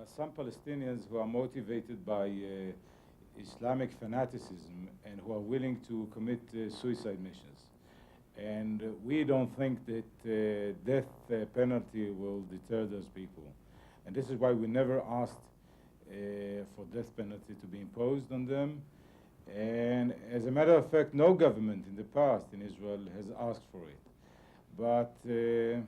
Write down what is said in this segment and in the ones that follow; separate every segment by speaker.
Speaker 1: are some Palestinians who are motivated by Islamic fanaticism and who are willing to commit suicide missions. And we don't think that death penalty will deter those people. And this is why we never asked for death penalty to be imposed on them. And as a matter of fact, no government in the past in Israel has asked for it. But the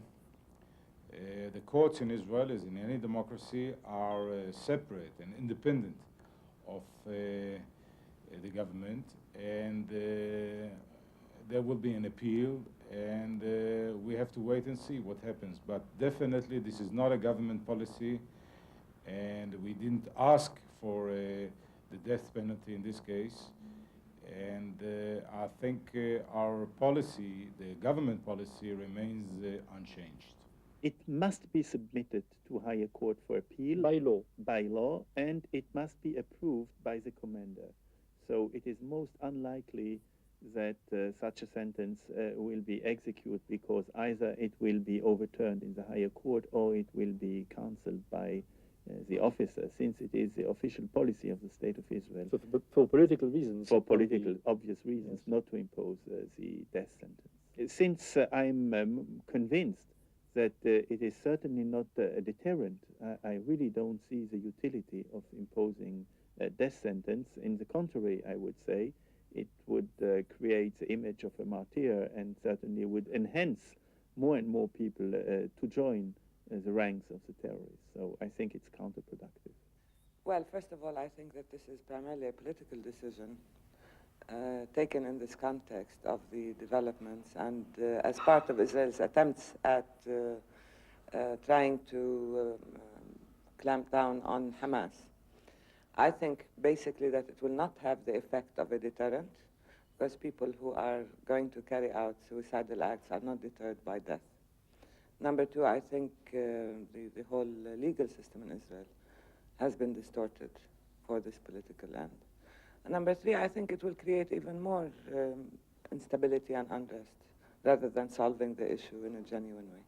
Speaker 1: courts in Israel, as in any democracy, are separate and independent of the government, and there will be an appeal, and we have to wait and see what happens. But definitely this is not a government policy, and we didn't ask for the death penalty in this case. And I think our policy, the government policy, remains unchanged.
Speaker 2: It must be submitted to higher court for appeal by law, and it must be approved by the commander. So it is most unlikely that such a sentence will be executed, because either it will be overturned in the higher court or it will be cancelled by the officer, since it is the official policy of the State of Israel.
Speaker 3: So for political reasons?
Speaker 2: For political, obvious reasons, yes, not to impose the death sentence. Since I'm convinced that it is certainly not a deterrent, I really don't see the utility of imposing a death sentence. In the contrary, I would say it would create the image of a martyr, and certainly would enhance more and more people to join the ranks of the terrorists. So I think it's counterproductive.
Speaker 4: Well, first of all, I think that this is primarily a political decision taken in this context of the developments and as part of Israel's attempts at trying to clamp down on Hamas. I think basically that it will not have the effect of a deterrent, because people who are going to carry out suicidal acts are not deterred by death. Number two, I think the whole legal system in Israel has been distorted for this political end. And number three, I think it will create even more instability and unrest rather than solving the issue in a genuine way.